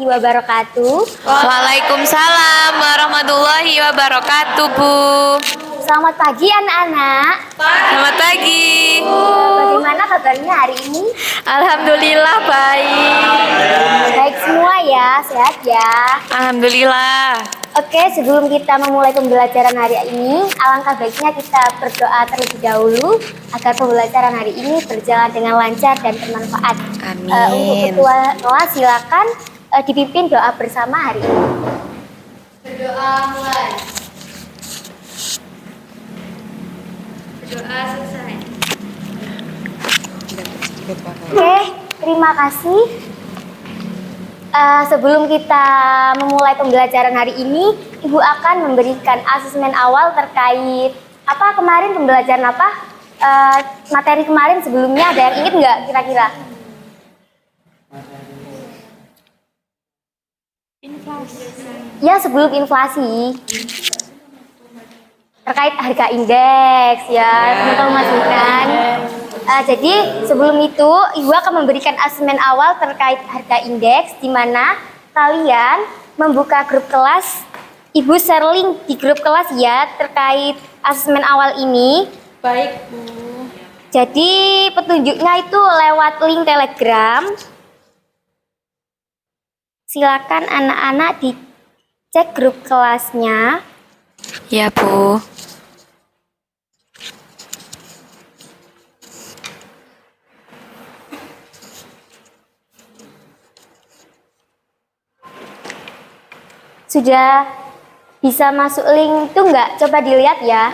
warahmatullahi wabarakatuh. Waalaikumsalam warahmatullahi wabarakatuh, Bu. Selamat pagi anak-anak. Selamat pagi. Bagaimana kabarnya hari ini? Alhamdulillah baik. Baik semua ya, sehat ya. Alhamdulillah. Oke, sebelum kita memulai pembelajaran hari ini, alangkah baiknya kita berdoa terlebih dahulu agar pembelajaran hari ini berjalan dengan lancar dan bermanfaat. Amin. Untuk ketua kelas silakan dipimpin doa bersama hari ini. Berdoa mulai. Berdoa selesai. Oke, terima kasih. Sebelum kita memulai pembelajaran hari ini, Ibu akan memberikan asesmen awal terkait apa kemarin pembelajaran apa? Materi kemarin sebelumnya ada yang ingat nggak kira-kira? Ya, sebelum inflasi. Terkait harga indeks ya, teman-teman masih kan. Jadi sebelum itu Ibu akan memberikan asesmen awal terkait harga indeks, di mana kalian membuka grup kelas. Ibu share link di grup kelas ya terkait asesmen awal ini. Baik, Bu. Jadi petunjuknya itu lewat link Telegram. Silakan anak-anak dicek grup kelasnya. Ya, Bu. Sudah bisa masuk link itu enggak? Coba dilihat ya.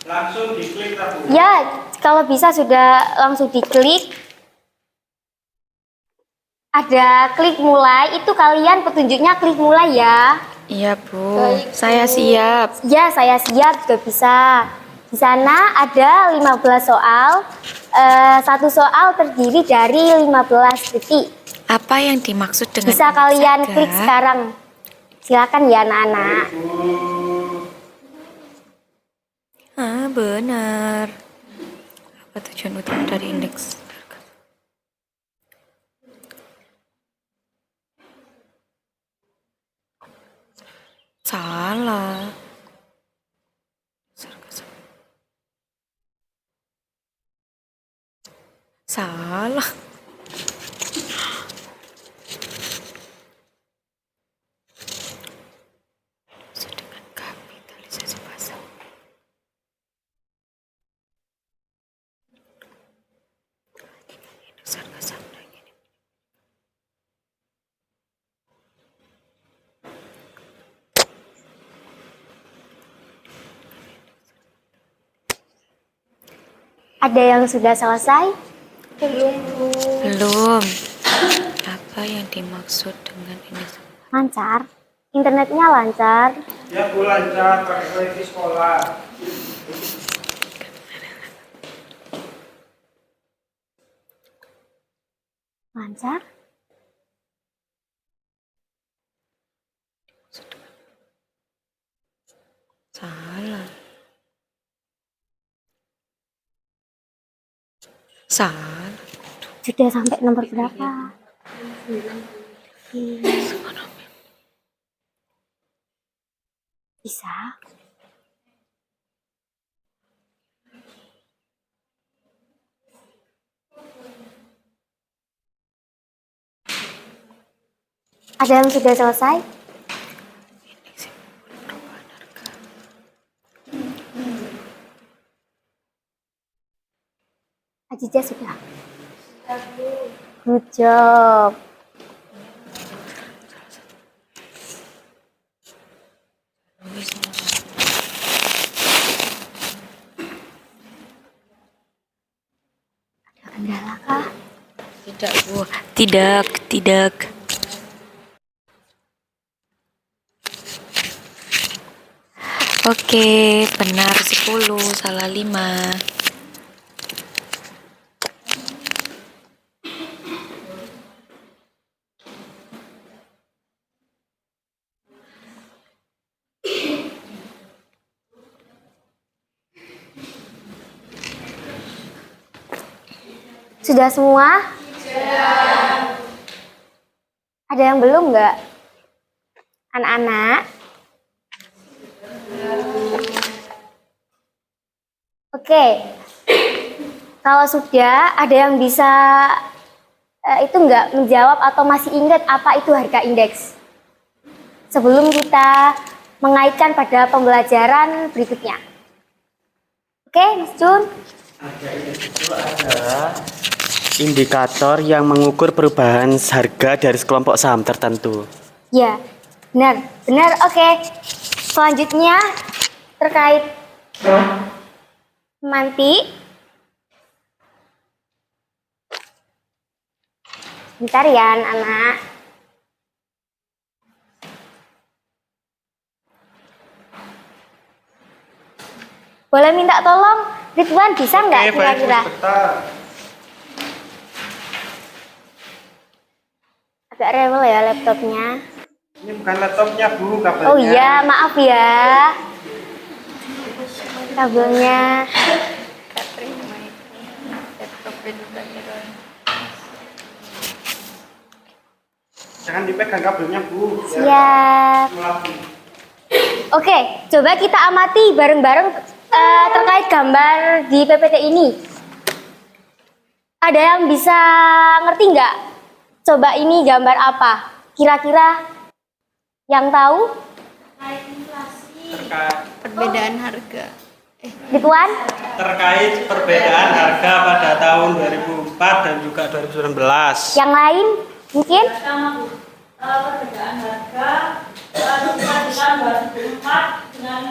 Langsung diklik tak, Bu? Ya, kalau bisa sudah langsung diklik. Ada klik mulai, itu kalian petunjuknya klik mulai ya. Iya, Bu. Saya siap. Ya, saya siap juga bisa. Di sana ada 15 soal. Satu soal terdiri dari 15 detik. Apa yang dimaksud dengan Bisa ini, kalian Saga? klik sekarang. Silakan ya anak-anak. Ah, benar. Apa tujuan utama dari indeks? Salah. Salah. Dengan kapitalisasi pasar. Indeks harga saham naik ini. Ada yang sudah selesai? Belum, Bu. Belum. Apa yang dimaksud dengan ini? Lancar? Internetnya lancar? Ya, Bu, lancar pakai wifi sekolah. Lancar? Salah. Salah. Sudah sampai nomor berapa? Bisa? Ada yang sudah selesai? Ajija sudah. Good job. Ada kendala kah? Tidak, Bu. Tidak. Oke, benar 10, salah 5. Sudah semua? Ada yang belum nggak? Anak-anak? Oke. Kalau sudah, ada yang bisa itu nggak menjawab atau masih ingat apa itu harga indeks? Sebelum kita mengaitkan pada pembelajaran berikutnya. Oke, Mas Jun? Harga indeks itu adalah indikator yang mengukur perubahan harga dari sekelompok saham tertentu. Ya, benar. Benar, oke. Selanjutnya, terkait manti. Bentar ya, anak. Boleh minta tolong, Ridwan bisa nggak Oke, baik, kira-kira? sebentar. Agak rewel ya laptopnya. Ini bukan laptopnya, Bu, kabelnya. Oh iya, maaf ya. Kabelnya. Jangan dipegang kabelnya, Bu. Siap. Melati. Oke, coba kita amati bareng-bareng terkait gambar di PPT ini. Ada yang bisa ngerti nggak? Coba ini gambar apa? Kira-kira yang tahu? Perbedaan harga. Ridwan? Terkait perbedaan harga pada tahun 2004 dan juga 2019. Yang lain mungkin? Perbedaan harga dibandingkan 2004 dengan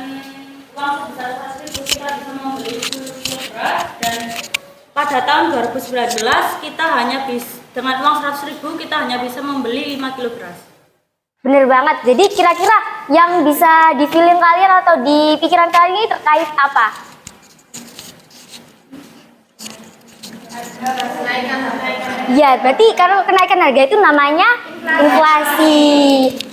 uang sebesar 100.000 kita bisa membeli 10 kilo beras, dan pada tahun 2019 kita hanya bisa dengan uang 100.000 kita hanya bisa membeli 5 kilo beras. Bener banget. Jadi kira-kira yang bisa di feeling kalian atau di pikiran kalian ini terkait apa? Ya, berarti kalau kenaikan harga itu namanya inflasi.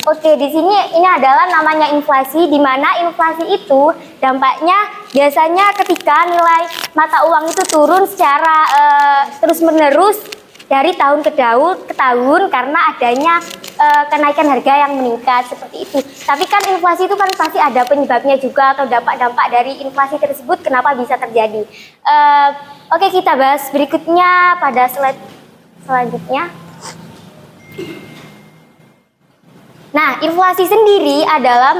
Oke, di sini ini adalah namanya inflasi, di mana inflasi itu dampaknya biasanya ketika nilai mata uang itu turun secara terus-menerus dari tahun ke tahun karena adanya kenaikan harga yang meningkat seperti itu. Tapi kan inflasi itu kan pasti ada penyebabnya juga atau dampak-dampak dari inflasi tersebut kenapa bisa terjadi. Oke, kita bahas berikutnya pada slide selanjutnya. Nah, inflasi sendiri adalah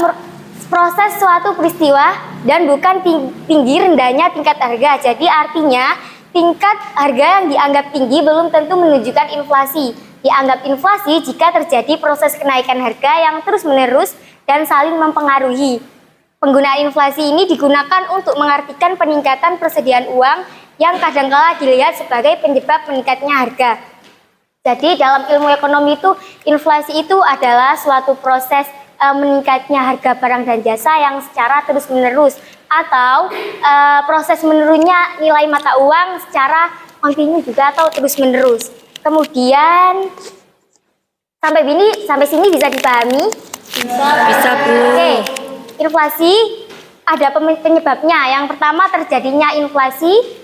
proses suatu peristiwa dan bukan tinggi rendahnya tingkat harga. Jadi artinya tingkat harga yang dianggap tinggi belum tentu menunjukkan inflasi. Dianggap inflasi jika terjadi proses kenaikan harga yang terus-menerus dan saling mempengaruhi. Penggunaan inflasi ini digunakan untuk mengartikan peningkatan persediaan uang yang kadangkala dilihat sebagai penyebab meningkatnya harga. Jadi dalam ilmu ekonomi itu inflasi itu adalah suatu proses meningkatnya harga barang dan jasa yang secara terus-menerus atau proses menurunnya nilai mata uang secara kontinu juga atau terus-menerus. Kemudian sampai sini bisa dipahami? Bisa, Bu. Oke, inflasi ada penyebabnya. Yang pertama terjadinya inflasi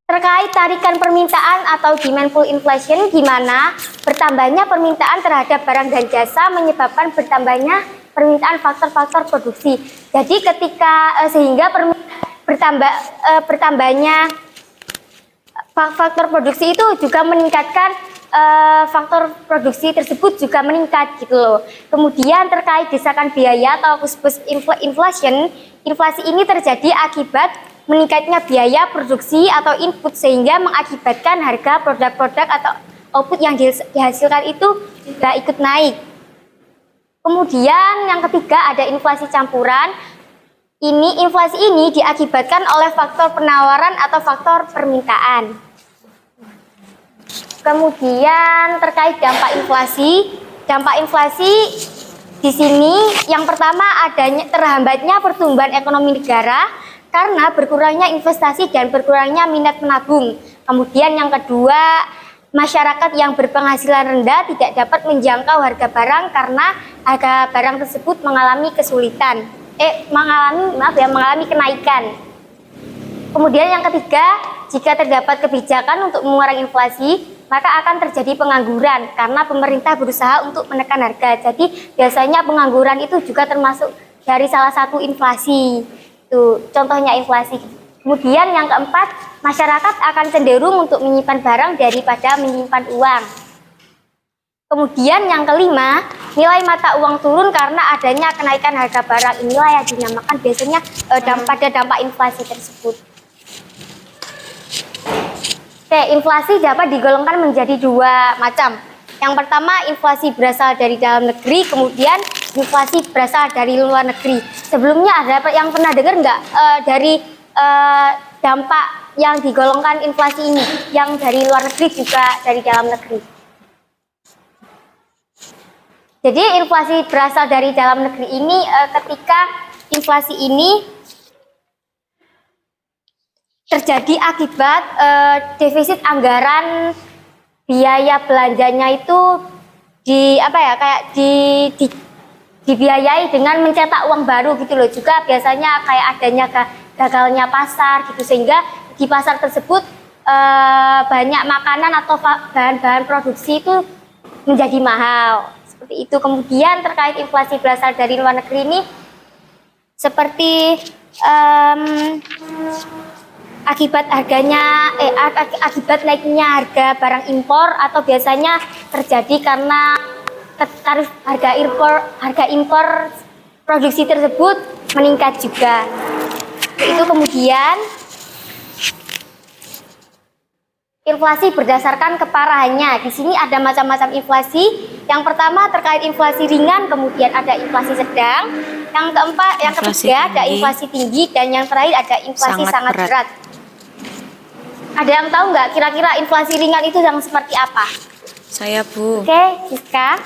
terkait tarikan permintaan atau demand pull inflation, di mana bertambahnya permintaan terhadap barang dan jasa menyebabkan bertambahnya permintaan faktor-faktor produksi. Jadi ketika sehingga bertambahnya faktor produksi itu juga meningkatkan faktor produksi tersebut juga meningkat gitu loh. Kemudian terkait desakan biaya atau push inflation, inflasi ini terjadi akibat meningkatnya biaya produksi atau input sehingga mengakibatkan harga produk-produk atau output yang dihasilkan itu juga ikut naik. Kemudian yang ketiga ada inflasi campuran. Inflasi ini diakibatkan oleh faktor penawaran atau faktor permintaan. Kemudian terkait dampak inflasi. Dampak inflasi di sini yang pertama adanya terhambatnya pertumbuhan ekonomi negara karena berkurangnya investasi dan berkurangnya minat menabung. Kemudian yang kedua, masyarakat yang berpenghasilan rendah tidak dapat menjangkau harga barang karena harga barang tersebut mengalami kesulitan. Mengalami kenaikan. Kemudian yang ketiga, jika terdapat kebijakan untuk mengurangi inflasi, maka akan terjadi pengangguran karena pemerintah berusaha untuk menekan harga. Jadi biasanya pengangguran itu juga termasuk dari salah satu inflasi. Itu contohnya inflasi. Kemudian yang keempat, masyarakat akan cenderung untuk menyimpan barang daripada menyimpan uang. Kemudian yang kelima, nilai mata uang turun karena adanya kenaikan harga barang. Inilah yang dinamakan biasanya pada dampak inflasi tersebut. Oke, inflasi dapat digolongkan menjadi dua macam. Yang pertama, inflasi berasal dari dalam negeri, kemudian inflasi berasal dari luar negeri. Sebelumnya ada yang pernah dengar nggak dari dampak yang digolongkan inflasi ini, yang dari luar negeri juga dari dalam negeri? Jadi inflasi berasal dari dalam negeri ini ketika inflasi ini terjadi akibat defisit anggaran biaya belanjanya itu dibiayai dengan mencetak uang baru gitu loh. Juga biasanya kayak adanya gagalnya pasar gitu, sehingga di pasar tersebut banyak makanan atau bahan-bahan produksi itu menjadi mahal seperti itu. Kemudian terkait inflasi berasal dari luar negeri ini seperti akibat naiknya harga barang impor, atau biasanya terjadi karena tarif harga impor produksi tersebut meningkat juga. Itu kemudian inflasi berdasarkan keparahannya. Di sini ada macam-macam inflasi. Yang pertama terkait inflasi ringan, kemudian ada inflasi sedang. Yang ketiga ada inflasi tinggi, dan yang terakhir ada inflasi sangat berat. Ada yang tahu nggak kira-kira inflasi ringan itu yang seperti apa? Saya, Bu. Oke, Siska.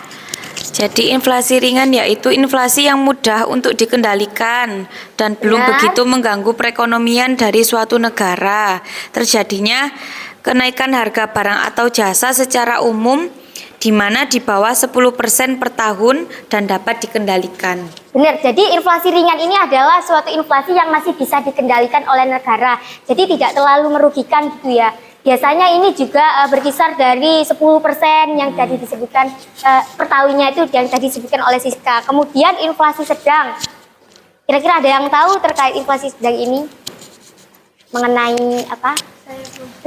Jadi inflasi ringan yaitu inflasi yang mudah untuk dikendalikan dan belum begitu mengganggu perekonomian dari suatu negara. Terjadinya kenaikan harga barang atau jasa secara umum di mana di bawah 10% per tahun dan dapat dikendalikan. Benar, jadi inflasi ringan ini adalah suatu inflasi yang masih bisa dikendalikan oleh negara. Jadi tidak terlalu merugikan gitu ya. Biasanya ini juga berkisar dari 10% yang tadi disebutkan per tahunnya itu yang tadi disebutkan oleh Siska. Kemudian inflasi sedang. Kira-kira ada yang tahu terkait inflasi sedang ini? Mengenai apa?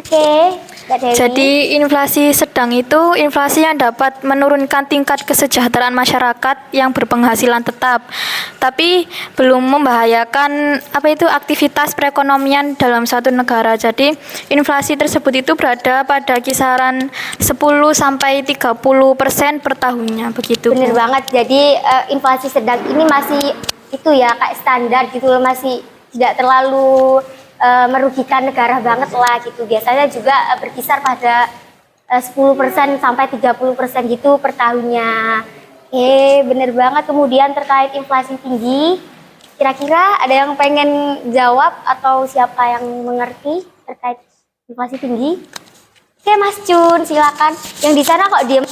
Oke, Mbak Dewi. Jadi inflasi sedang itu inflasi yang dapat menurunkan tingkat kesejahteraan masyarakat yang berpenghasilan tetap, tapi belum membahayakan aktivitas perekonomian dalam suatu negara. Jadi inflasi tersebut itu berada pada kisaran 10-30% per tahunnya, begitu. Bener banget. Jadi inflasi sedang ini masih itu ya kayak standar gitu loh, masih tidak terlalu merugikan negara banget lah gitu. Biasanya juga berkisar pada 10% sampai 30% gitu per tahunnya. Bener banget. Kemudian terkait inflasi tinggi, kira-kira ada yang pengen jawab atau siapa yang mengerti terkait inflasi tinggi? Oke, Mas Jun, silakan. Yang di sana kok diem?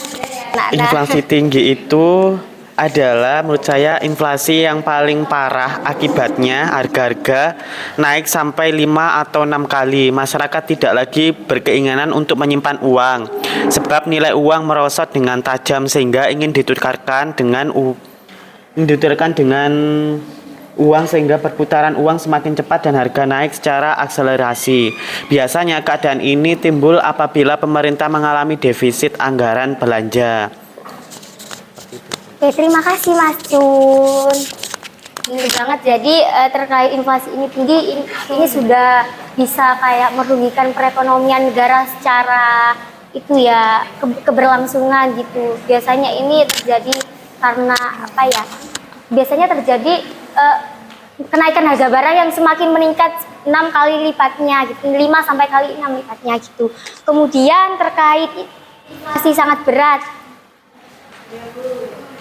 Inflasi tinggi itu adalah menurut saya inflasi yang paling parah. Akibatnya harga-harga naik sampai 5 atau 6 kali. Masyarakat tidak lagi berkeinginan untuk menyimpan uang, sebab nilai uang merosot dengan tajam sehingga ingin ditukarkan dengan uang, sehingga perputaran uang semakin cepat dan harga naik secara akselerasi. Biasanya keadaan ini timbul apabila pemerintah mengalami defisit anggaran belanja. Oke, terima kasih Mas Jun. Benar banget. Jadi terkait inflasi ini tinggi, ini sudah bisa kayak merugikan perekonomian negara secara itu ya, keberlangsungan gitu. Biasanya ini terjadi karena biasanya terjadi kenaikan harga barang yang semakin meningkat 6 kali lipatnya gitu, 5 sampai kali 6 lipatnya gitu. Kemudian terkait inflasi sangat berat.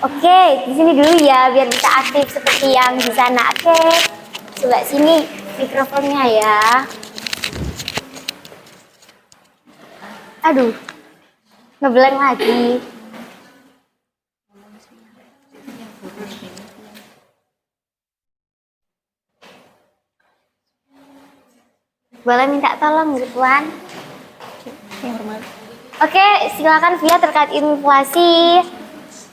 Oke, di sini dulu ya biar bisa aktif seperti yang di sana. Oke, coba sini mikrofonnya ya. Aduh, ngeblank lagi. Boleh minta tolong, Bu Puan? Oke, silakan Via terkait inflasi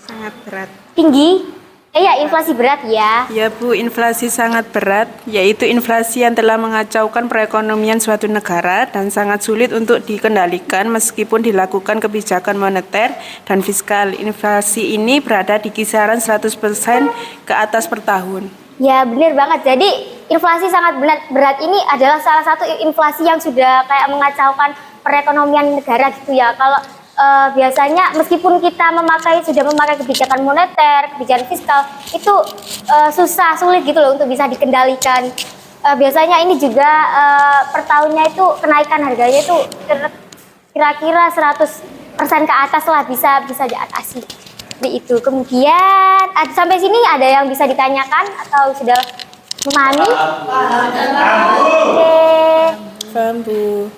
Sangat berat. tinggi. Iya, inflasi berat ya. Ya Bu, inflasi sangat berat, yaitu inflasi yang telah mengacaukan perekonomian suatu negara dan sangat sulit untuk dikendalikan meskipun dilakukan kebijakan moneter dan fiskal. Inflasi ini berada di kisaran 100% ke atas per tahun. Ya, benar banget. Jadi, inflasi sangat berat ini adalah salah satu inflasi yang sudah kayak mengacaukan perekonomian negara gitu ya. Kalau biasanya meskipun kita sudah memakai kebijakan moneter, kebijakan fiskal, itu sulit gitu loh untuk bisa dikendalikan. Biasanya ini juga per tahunnya itu kenaikan harganya itu kira-kira 100% ke atas lah, bisa diatasi. Seperti itu. Kemudian sampai sini ada yang bisa ditanyakan atau sudah memahami? Oke. Paham Bu.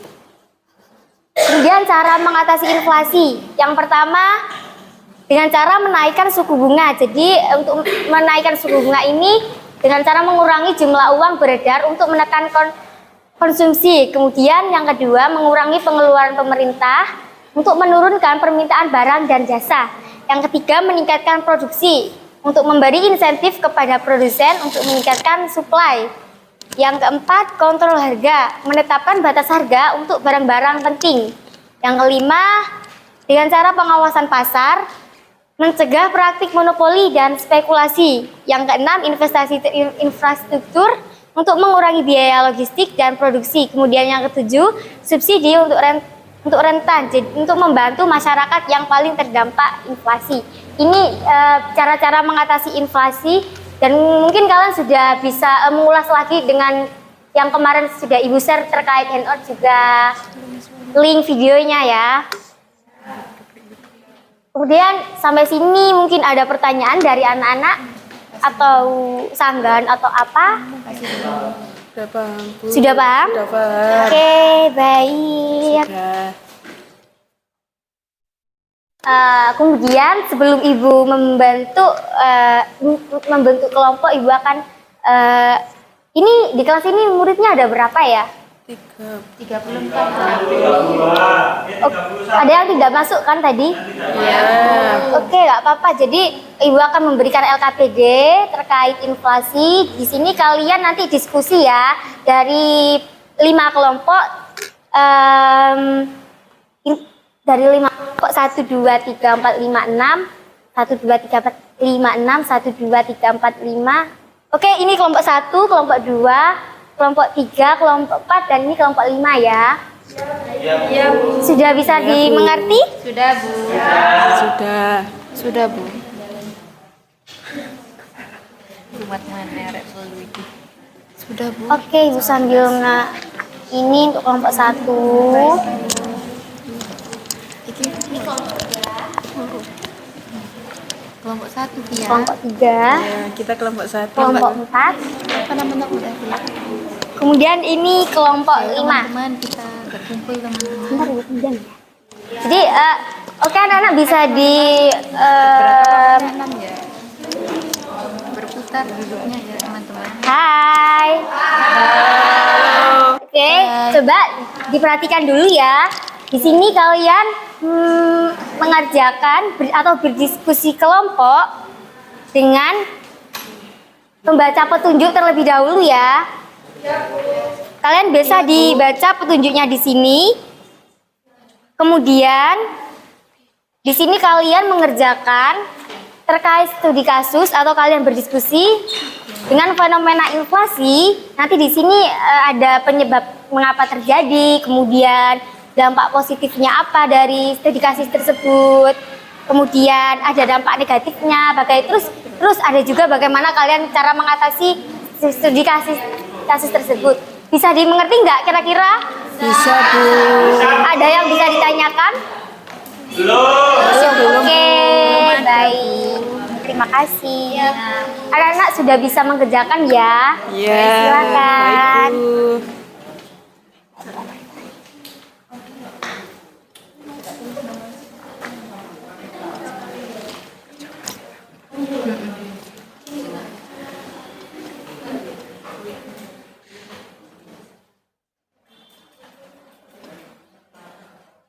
Kemudian cara mengatasi inflasi. Yang pertama dengan cara menaikkan suku bunga. Jadi untuk menaikkan suku bunga ini dengan cara mengurangi jumlah uang beredar untuk menekan konsumsi. Kemudian yang kedua mengurangi pengeluaran pemerintah untuk menurunkan permintaan barang dan jasa. Yang ketiga meningkatkan produksi untuk memberi insentif kepada produsen untuk meningkatkan supply. Yang keempat, kontrol harga, menetapkan batas harga untuk barang-barang penting. Yang kelima, dengan cara pengawasan pasar, mencegah praktik monopoli dan spekulasi. Yang keenam, investasi infrastruktur untuk mengurangi biaya logistik dan produksi. Kemudian yang ketujuh, subsidi untuk rentan, untuk membantu masyarakat yang paling terdampak inflasi. Ini cara-cara mengatasi inflasi. Dan mungkin kalian sudah bisa mengulas lagi dengan yang kemarin sudah Ibu share terkait handout juga link videonya ya. Kemudian sampai sini mungkin ada pertanyaan dari anak-anak atau sanggan atau apa? Sudah paham Bu. Sudah paham? Sudah paham. Oke, baik. Sudah. Kemudian sebelum Ibu membentuk kelompok, Ibu akan ini di kelas ini muridnya ada berapa ya? 34. Oh, ada yang tidak masuk kan tadi? Ya. Oke, nggak apa-apa. Jadi Ibu akan memberikan LKPD terkait inflasi. Di sini kalian nanti diskusi ya dari 5 kelompok. Dari 5 kelompok 1, 2, 3, 4, 5, 6 1, 2, 3, 4, 5, 6 1, 2, 3, 4, 5. Oke, ini kelompok 1, kelompok 2, kelompok 3, kelompok 4, dan ini kelompok 5 ya. Iya Bu. Sudah bisa dimengerti? Sudah Bu. Sudah Bu. Sudah Bu. Oke, Ibu sambil ini untuk kelompok 1. Kelompok 1 Via. Kelompok 3, Ya, kita kelompok 1. kelompok 4. Apa namanya udah Via? Kemudian ini kelompok 5. Teman-teman kita berkumpul teman-teman. Bentar, Ibu, kemudian ya. Jadi, oke anak-anak bisa di Ya. Berputar duduknya ya teman-teman. Hai. Oke, coba diperhatikan dulu ya. Di sini kalian mengerjakan atau berdiskusi kelompok dengan membaca petunjuk terlebih dahulu ya. Kalian bisa dibaca petunjuknya di sini. Kemudian di sini kalian mengerjakan terkait studi kasus atau kalian berdiskusi dengan fenomena inflasi. Nanti di sini ada penyebab mengapa terjadi, kemudian dampak positifnya apa dari studi kasus tersebut, kemudian ada dampak negatifnya, terus ada juga bagaimana kalian cara mengatasi studi kasus tersebut. Bisa dimengerti nggak kira-kira? Bisa Bu. Ada yang bisa ditanyakan? Oke, baik. Terima kasih. Anak-anak sudah bisa mengerjakan ya? Ya. Silakan. Baik Bu.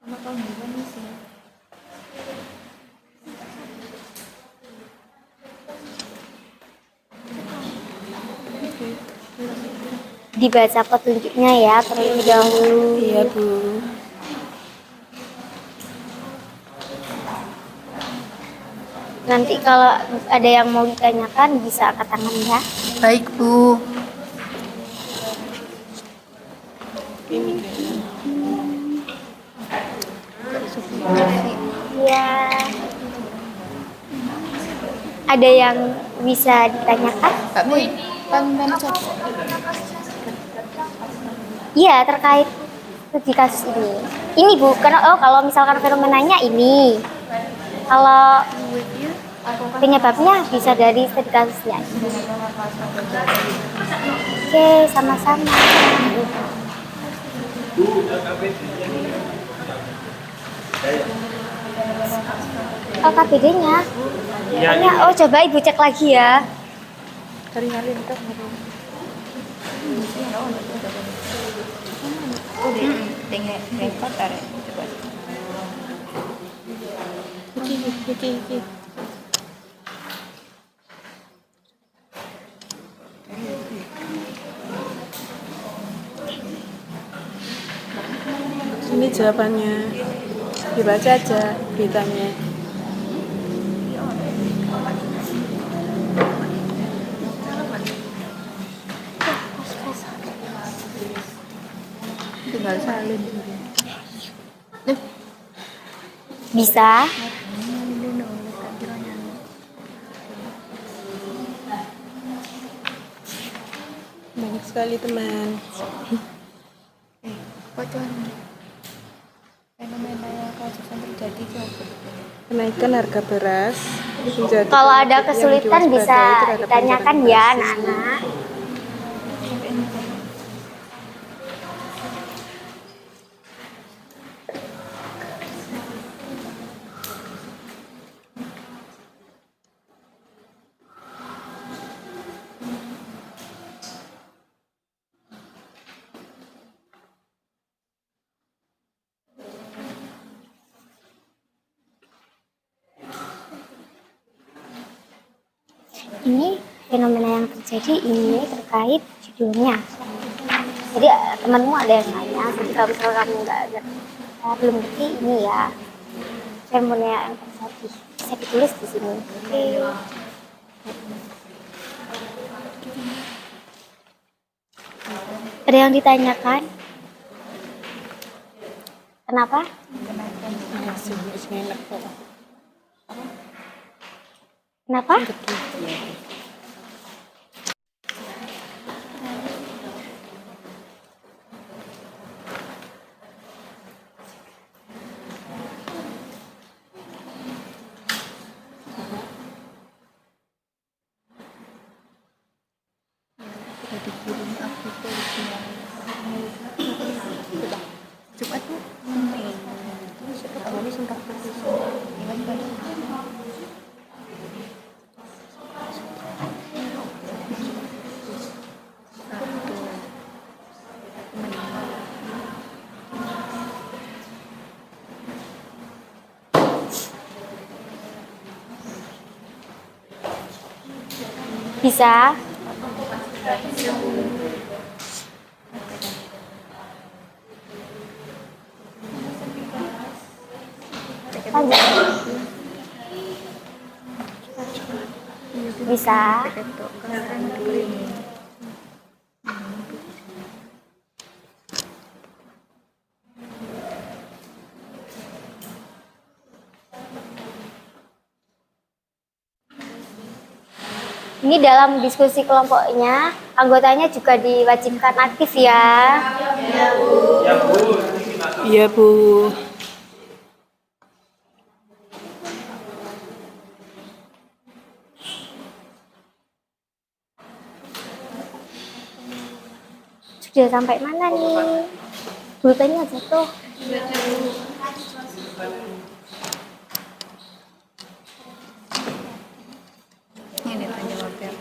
Dibaca petunjuknya ya terlebih dahulu. Iya, Bu. Nanti kalau ada yang mau ditanyakan bisa angkat tangan ya. Baik, Bu. Iya. Ada yang bisa ditanyakan? Pak Min, chat. Iya, terkait studi kasus ini. Ini Bu, karena kalau misalkan fenomenanya ini. Kalau penyebabnya bisa dari studi kasusnya. Oke, sama-sama. Oh, KPD-nya. Oh, coba Ibu cek lagi ya. Ini jawabannya. Dibaca aja beritanya. Tinggal salin. Bisa. Banyak sekali teman. Fenomena kasus yang terjadi itu apa? Kenaikan harga beras. menjadi Kalau ada penyebab yang kesulitan bisa diwaspadai terhadap ditanyakan peningkatan ya kasus. anak-anak. Ini fenomena yang terjadi ini terkait judulnya. Jadi temanmu ada yang nanya, jadi kalau misalnya kamu belum ngerti ini ya fenomena yang terjadi bisa ditulis di sini. Oke. Ada yang ditanyakan? Kenapa? Kenapa? Bisa. Bisa. Ini dalam diskusi kelompoknya, anggotanya juga diwajibkan aktif ya. Iya, Bu. Sudah sampai mana nih? Pulpennya jatuh. Ini tanya jawabnya.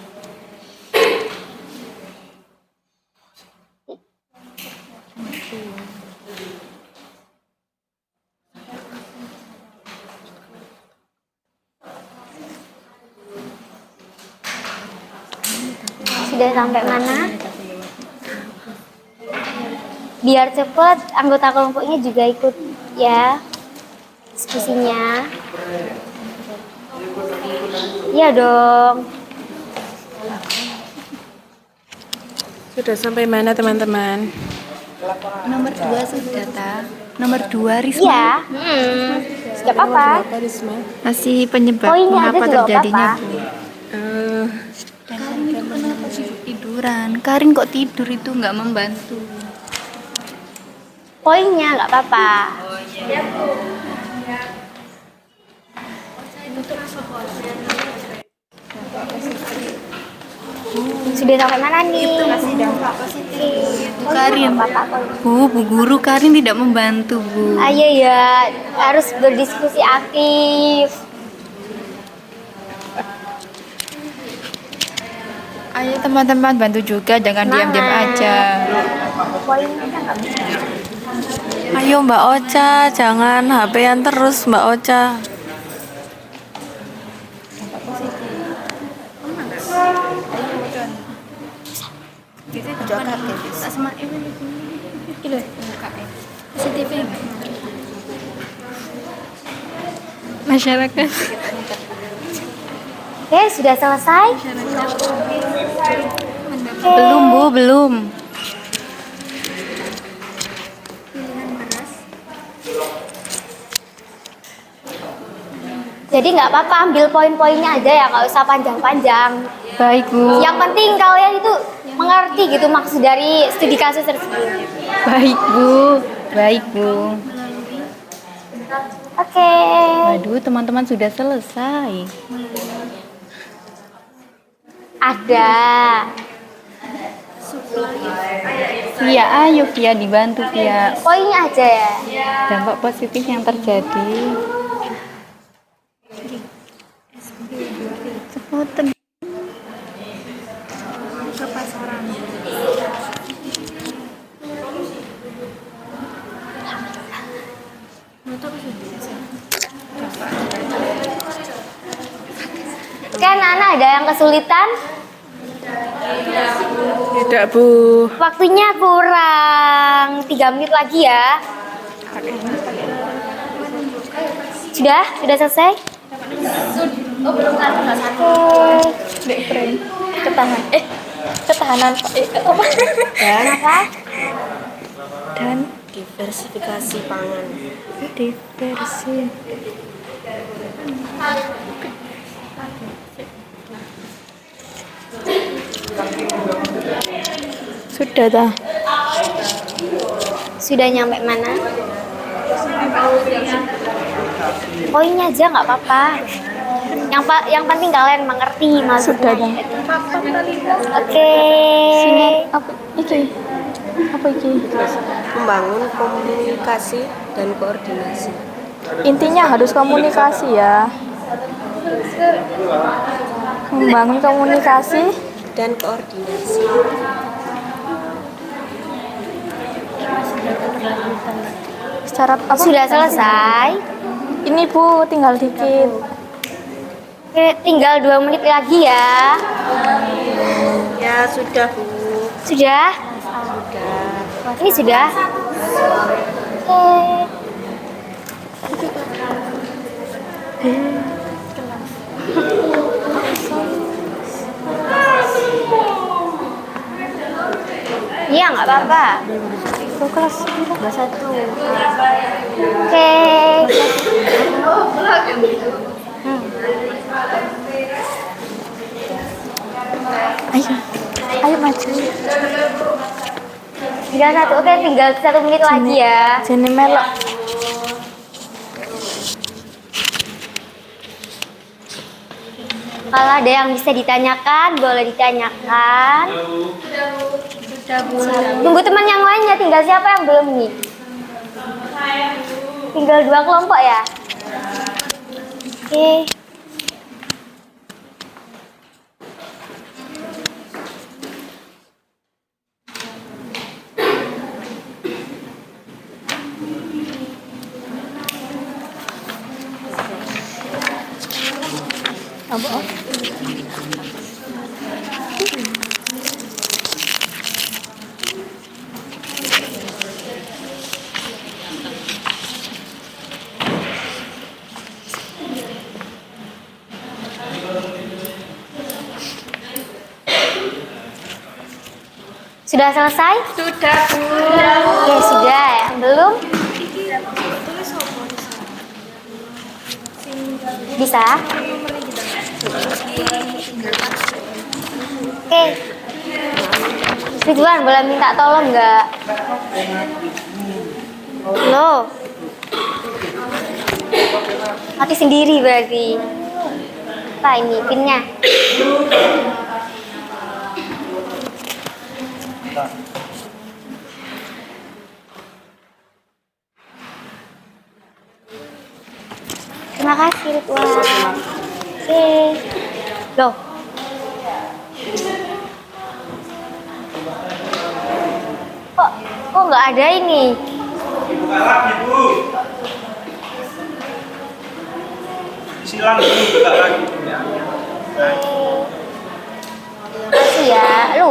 sudah sampai mana? Biar cepet, anggota kelompoknya juga ikut ya diskusinya. Iya dong. Sudah sampai mana teman-teman? Nomor 2 sudah, Ta. Nomor 2 Risma. Iya. Sudah apa-apa. Apa Risma? Masih penyebab Poinnya ada mengapa juga terjadinya, apa-apa. Bu. Eh, Karin itu kenapa sih tiduran? Karin kok tidur itu nggak membantu. Poinnya nggak apa-apa. Sudah sampai mana nih? Itu masih dampak positif. Karin. Bu guru Karin tidak membantu, Bu. Ayo ya, harus berdiskusi aktif. Ayo teman-teman bantu juga, jangan diam-diam aja. Poinnya kan nggak bisa. Ayo Mbak Ocha, jangan HP-an terus Mbak Ocha. Masyarakat. Oke, sudah selesai? Belum, Bu, belum. Jadi nggak apa-apa, ambil poin-poinnya aja ya, nggak usah panjang-panjang. Baik, Bu. Yang penting kalian itu mengerti gitu maksud dari studi kasus tersebut. Baik, Bu. Baik, Bu. Oke. Waduh, teman-teman sudah selesai. Ada. Via, ayo Via dibantu Via. Poinnya aja ya. Dampak positif yang terjadi. Sepotong. Oke, anak-anak ada yang kesulitan? tidak Bu. Waktunya kurang 3 menit lagi ya. Sudah? Sudah selesai? Oke. Ketahanan apa? Kenapa? Dan Diversifikasi pangan. diversi. Sudah dah. Sudah nyampe mana? Poinnya aja nggak apa-apa. Yang penting kalian mengerti maksudnya. Sudah dah. Oke. Apa iki? Apa iki? Membangun komunikasi dan koordinasi. Intinya harus komunikasi ya. Membangun komunikasi Dan koordinasi. secara apa? Sudah selesai. Ini Bu, tinggal dikit. Oke, tinggal 2 menit lagi ya. Ya sudah Bu. Sudah? Ini sudah? Oke. Iya, nggak apa-apa. Kelas 21. Oke. Ayo. Ayo maju. 21. Oke, tinggal 1 menit lagi ya. Sini melok. Kalau ada yang bisa ditanyakan, boleh ditanyakan. Tunggu teman yang lainnya, tinggal siapa yang belum nih? Tinggal 2 kelompok ya? Oke. Sudah selesai? Sudah, Bu. Oke, sudah ya. Belum? Bisa? Oke. Ridwan, boleh minta tolong nggak? Loh. Mati sendiri berarti. Apa ini pinnya? Terima kasih Ridwan. Oke. Loh. Kok nggak ada ini? Buka lagi, Bu. Silang dulu, buka lagi. Makasih ya. Lu.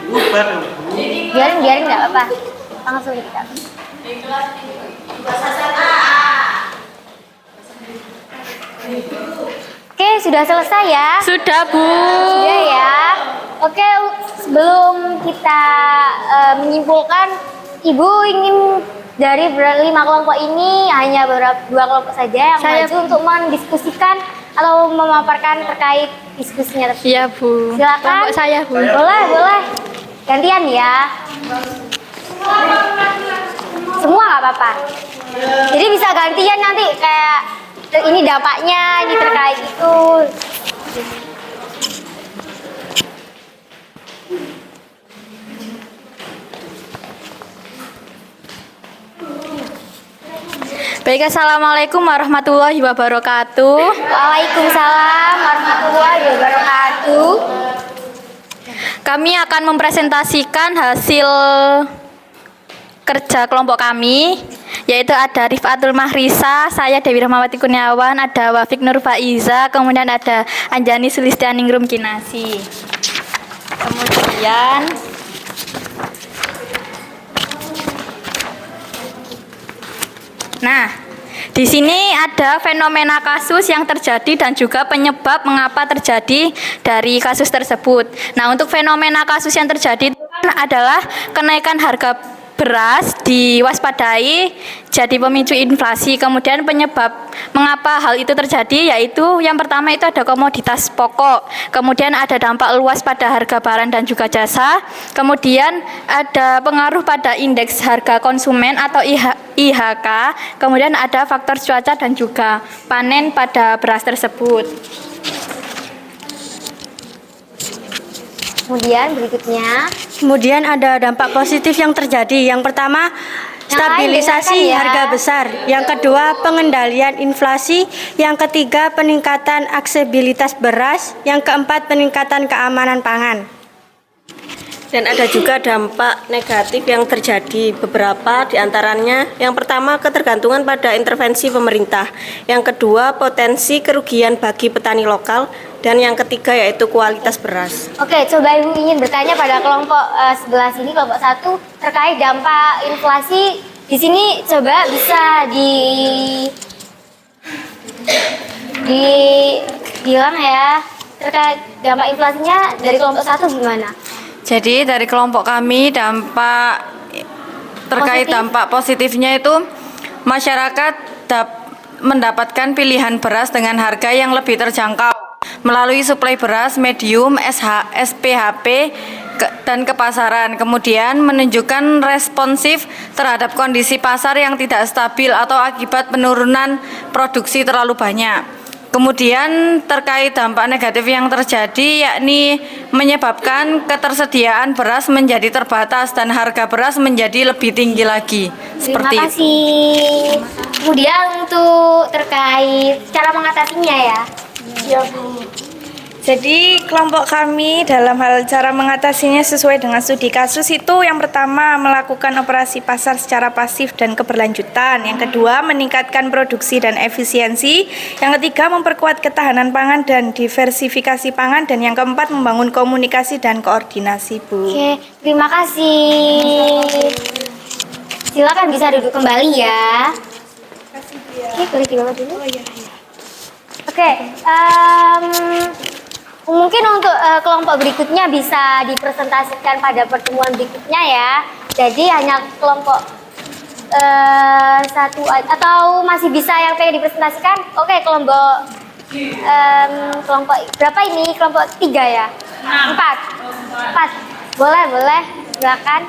Bubar, Bu. Biarin nggak apa-apa. Langsung kita. Oke, sudah selesai ya? Sudah, Bu. Sudah ya. Oke, sebelum kita menyimpulkan, Ibu ingin dari 5 kelompok ini hanya 2 kelompok saja yang Saya- maju untuk mendiskusikan atau memaparkan terkait diskusinya tersebut. Iya, Bu. Silakan. Kelompok saya, Bu. Boleh. Gantian ya. Semua nggak apa-apa. Jadi bisa gantian nanti kayak ini dampaknya, ini terkait itu. Baik, Assalamualaikum warahmatullahi wabarakatuh. Waalaikumsalam warahmatullahi wabarakatuh. Kami akan mempresentasikan hasil kerja kelompok kami, yaitu ada Rifatul Mahrisa, saya Dewi Rahmawati Kurniawan, ada Wafik Nur Faiza, kemudian ada Anjani Sulistianingrum Kinasi. Kemudian di sini ada fenomena kasus yang terjadi dan juga penyebab mengapa terjadi dari kasus tersebut. Nah, untuk fenomena kasus yang terjadi adalah kenaikan harga beras diwaspadai jadi pemicu inflasi. Kemudian penyebab mengapa hal itu terjadi yaitu yang pertama itu ada komoditas pokok, kemudian ada dampak luas pada harga barang dan juga jasa, kemudian ada pengaruh pada indeks harga konsumen atau IHK, kemudian ada faktor cuaca dan juga panen pada beras tersebut. Kemudian berikutnya Kemudian ada dampak positif yang terjadi. Yang pertama, stabilisasi dengarkan ya. harga besar. Yang kedua, pengendalian inflasi. Yang ketiga, peningkatan aksesibilitas beras. Yang keempat, peningkatan keamanan pangan. Dan ada juga dampak negatif yang terjadi, beberapa diantaranya. Yang pertama, ketergantungan pada intervensi pemerintah. Yang kedua, potensi kerugian bagi petani lokal. Dan yang ketiga yaitu kualitas beras. Oke, coba Ibu ingin bertanya pada kelompok sebelah sini, kelompok 1 terkait dampak inflasi. Di sini coba bisa dibilang ya terkait dampak inflasinya dari kelompok 1 gimana? Jadi dari kelompok kami terkait Positif. dampak positifnya itu masyarakat mendapatkan pilihan beras dengan harga yang lebih terjangkau melalui suplai beras medium SPHP dan ke pasaran. Kemudian menunjukkan responsif terhadap kondisi pasar yang tidak stabil atau akibat penurunan produksi terlalu banyak. Kemudian terkait dampak negatif yang terjadi yakni menyebabkan ketersediaan beras menjadi terbatas dan harga beras menjadi lebih tinggi lagi. Terima Seperti itu. kasih. Kemudian untuk terkait cara mengatasinya ya. Ya, Bu. Jadi kelompok kami dalam hal cara mengatasinya sesuai dengan studi kasus itu yang pertama melakukan operasi pasar secara pasif dan keberlanjutan. Yang kedua meningkatkan produksi dan efisiensi. Yang ketiga memperkuat ketahanan pangan dan diversifikasi pangan. Dan yang keempat membangun komunikasi dan koordinasi, Bu. Oke, terima kasih. Silakan bisa duduk kembali ya. Oke, boleh dibawa dulu. Oke, Mungkin untuk kelompok berikutnya bisa dipresentasikan pada pertemuan berikutnya ya. Jadi hanya kelompok satu atau masih bisa yang pengen dipresentasikan? Oke, kelompok berapa ini? Kelompok 3 ya? 4. Boleh, silakan.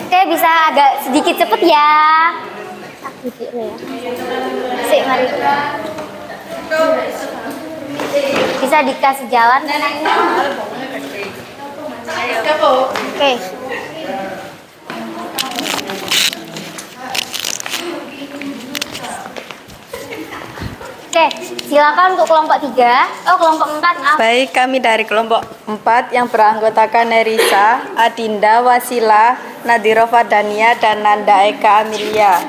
Oke, bisa agak sedikit cepet ya. Sik, mari. Bisa dikasih jalan. Oke. Oke, silakan untuk kelompok 3. Oh, kelompok 4, maaf. Baik, kami dari kelompok 4 yang beranggotakan Nerisa, Adinda, Wasila, Nadira Fadania, dan Nanda Eka Amelia.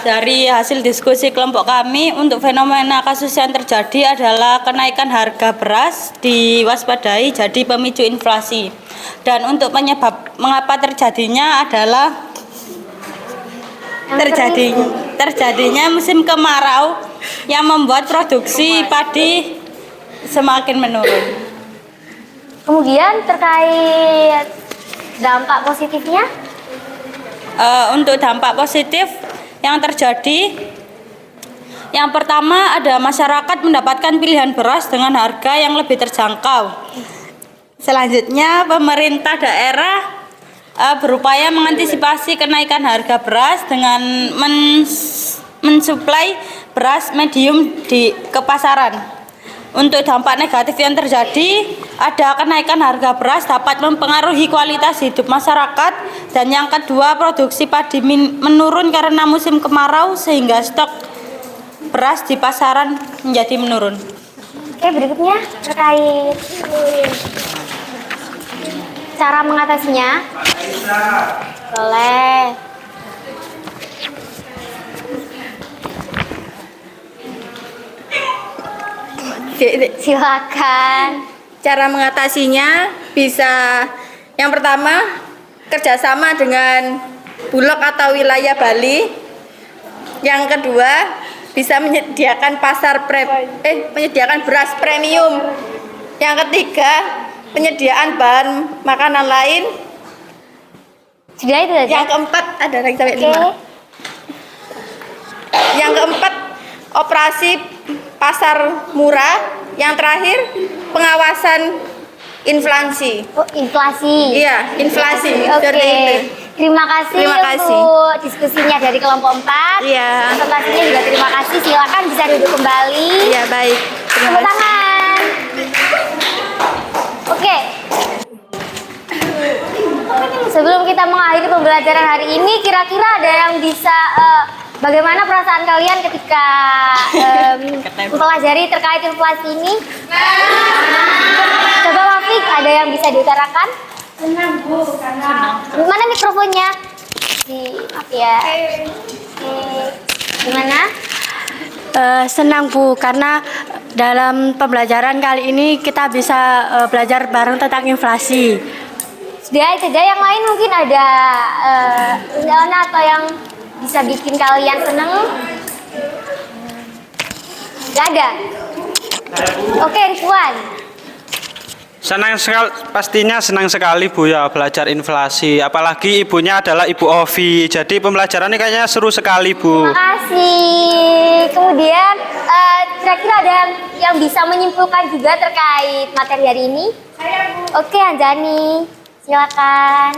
Dari hasil diskusi kelompok kami, untuk fenomena kasus yang terjadi adalah kenaikan harga beras diwaspadai jadi pemicu inflasi. Dan untuk penyebab mengapa terjadinya adalah terjadinya musim kemarau yang membuat produksi padi semakin menurun. Kemudian terkait dampak positifnya? Untuk dampak positif yang terjadi, yang pertama ada masyarakat mendapatkan pilihan beras dengan harga yang lebih terjangkau. Selanjutnya pemerintah daerah berupaya mengantisipasi kenaikan harga beras dengan mensuplai beras medium ke pasaran. Untuk dampak negatif yang terjadi, ada kenaikan harga beras dapat mempengaruhi kualitas hidup masyarakat, dan yang kedua produksi padi menurun karena musim kemarau sehingga stok beras di pasaran menjadi menurun. Oke, berikutnya terkait cara mengatasinya. Boleh. Silakan. Cara mengatasinya bisa, yang pertama, kerjasama dengan Bulog atau wilayah Bali. Yang kedua, bisa menyediakan menyediakan beras premium. Yang ketiga, penyediaan bahan makanan lain. Sudah itu saja. Yang keempat, ada lagi sampai 5. Yang keempat, operasi pasar murah. Yang terakhir, pengawasan inflasi. Oh, inflasi. Iya, inflasi. Oke. Terima kasih untuk diskusinya dari kelompok 4. Iya. Presentasinya juga terima kasih. Silakan bisa duduk kembali. Iya, baik. Terima Tepuk kasih. tangan. Oke. Sebelum kita mengakhiri pembelajaran hari ini, kira-kira ada yang bisa bagaimana perasaan kalian ketika mempelajari terkait inflasi ini? Coba Wafik, ada yang bisa diutarakan? Senang Bu, karena Mana mikrofonnya? Maaf ya. Gimana? Senang Bu, karena dalam pembelajaran kali ini kita bisa belajar bareng tentang inflasi. Sudah itu aja, yang lain mungkin ada rencana atau yang bisa bikin kalian seneng? Gak ada? Oke, Rizwan. Pastinya senang sekali Bu ya belajar inflasi. Apalagi ibunya adalah Ibu Ovi. Jadi pembelajarannya kayaknya seru sekali Bu. Terima kasih. Kemudian kira-kira ada yang bisa menyimpulkan juga terkait materi hari ini? Oke, Anjani. Silakan.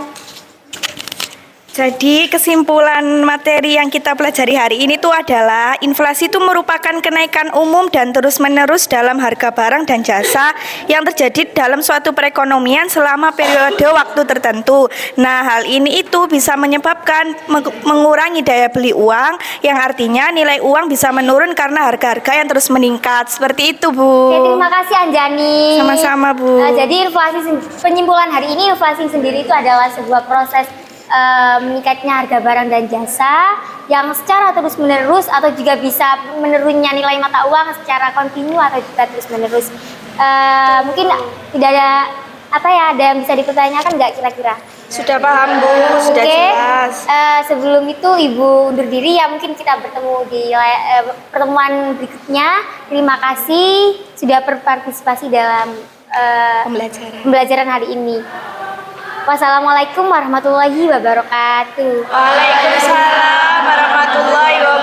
Jadi kesimpulan materi yang kita pelajari hari ini tuh adalah inflasi itu merupakan kenaikan umum dan terus-menerus dalam harga barang dan jasa yang terjadi dalam suatu perekonomian selama periode waktu tertentu. Nah, hal ini itu bisa menyebabkan mengurangi daya beli uang, yang artinya nilai uang bisa menurun karena harga-harga yang terus meningkat. Seperti itu, Bu. Oke, terima kasih Anjani. Sama-sama, Bu. Jadi penyimpulan hari ini, inflasi sendiri itu adalah sebuah proses meningkatnya harga barang dan jasa yang secara terus-menerus atau juga bisa menurunnya nilai mata uang secara kontinu atau juga terus-menerus. Mungkin tidak ada ada yang bisa dipertanyakan nggak kira-kira? Sudah paham Bu, sudah Oke, jelas. sebelum itu Ibu undur diri ya, mungkin kita bertemu di pertemuan berikutnya. Terima kasih sudah berpartisipasi dalam pembelajaran hari ini. Wassalamualaikum warahmatullahi wabarakatuh. Waalaikumsalam warahmatullahi wabarakatuh.